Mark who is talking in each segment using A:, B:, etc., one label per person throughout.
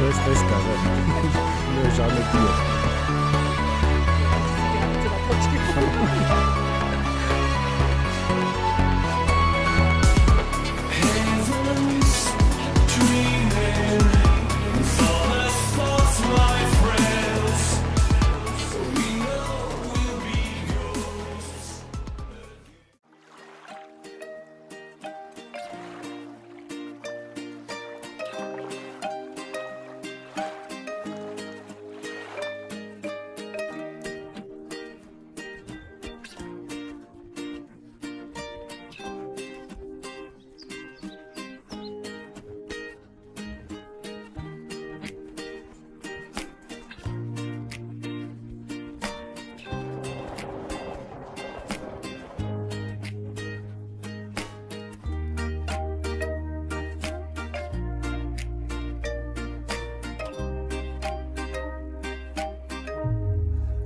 A: je stezka, že? Nie je žádný kýr.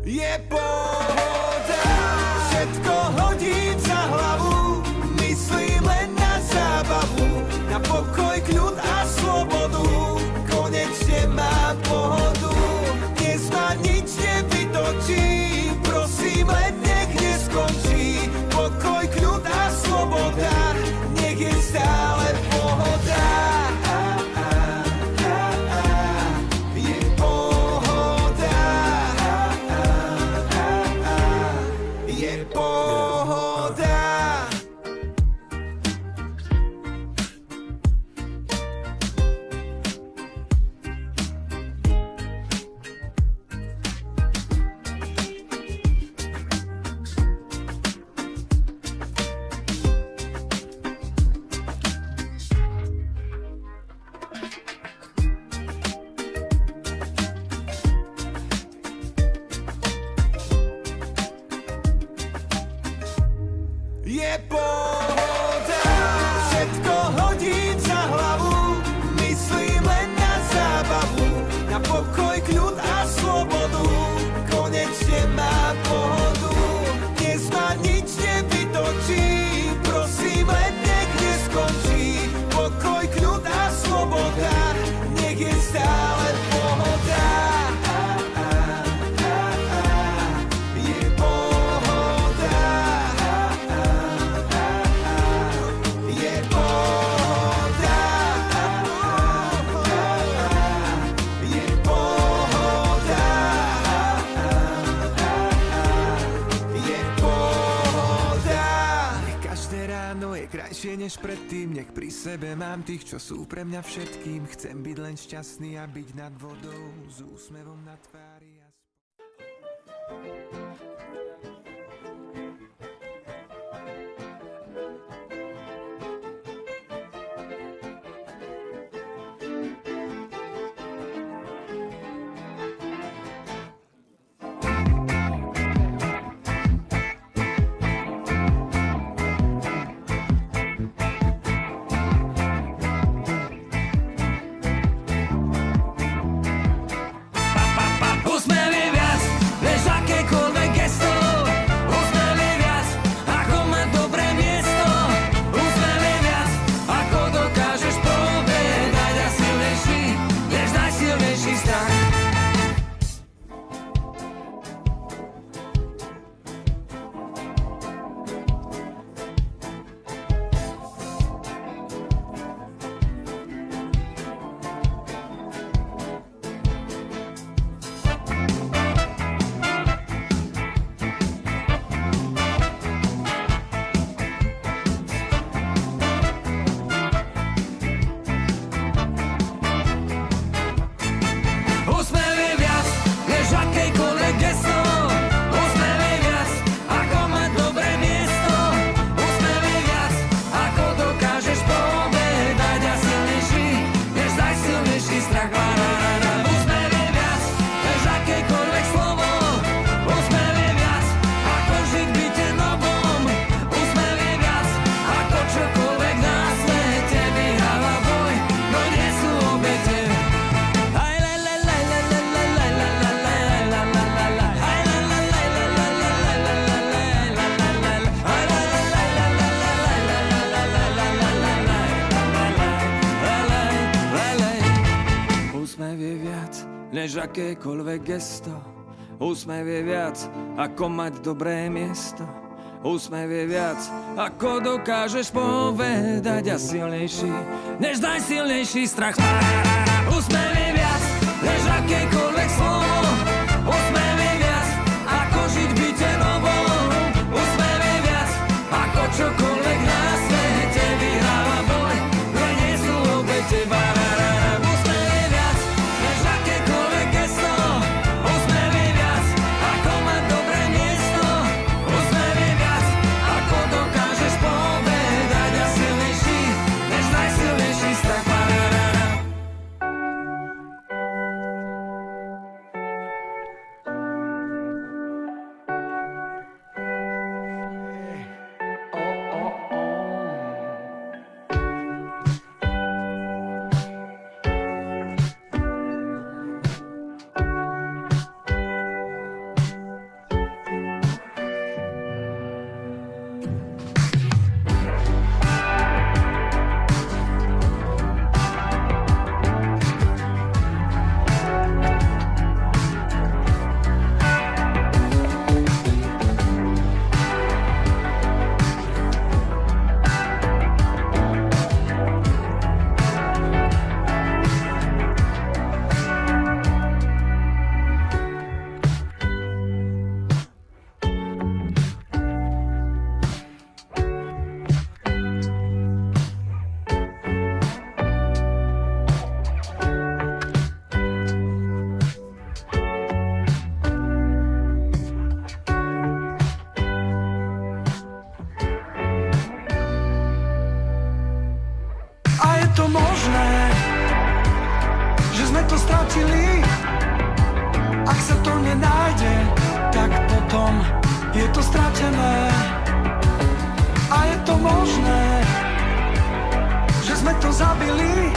B: Je pohoda, všetko hodím za hlavu, myslím len na zábavu, na pokoj, kľud a slobodu, konečne mám pohodu, dnes ma nič nevytočí, prosím len nech neskončí, pokoj, kľud a sloboda, nech je stále pohoda. Je pohoda, všetko hodím za hlavu, myslím len na zábavu, na pokoj, kľud a slobodu, konečne mám pohodu, dnes ma nič nevytočí, prosím len nech neskončí, pokoj, kľud a sloboda, nech je stále pohoda. Krajšie než predtým, nech pri sebe mám tých, čo sú pre mňa všetkým. Chcem byť len šťastný a byť nad vodou s úsmevom na tvári.
C: Úsmevy viac, než akékoľvek než akékoľvek gesto. Úsmev je viac, ako mať dobré miesto. Úsmev je viac, ako dokážeš povedať, a silnejší, než najsilnejší strach. Úsmev je viac, než akékoľvek slovo. Úsmev je viac, ako žiť v byte novom. Úsmev je viac, ako čokoľvek na svete. Vyhráva boj, kde nie sú obete. Úsmev je viac, než akékoľvek gesto. Úsmev je viac, ako mať dobré miesto. Úsmev je viac, ako dokážeš povedať, a silnejší, než najsilnejší strach.
D: To možné, že sme to stratili. Ak sa to nenájde, tak potom je to stratené. A je to možné, že sme to zabili.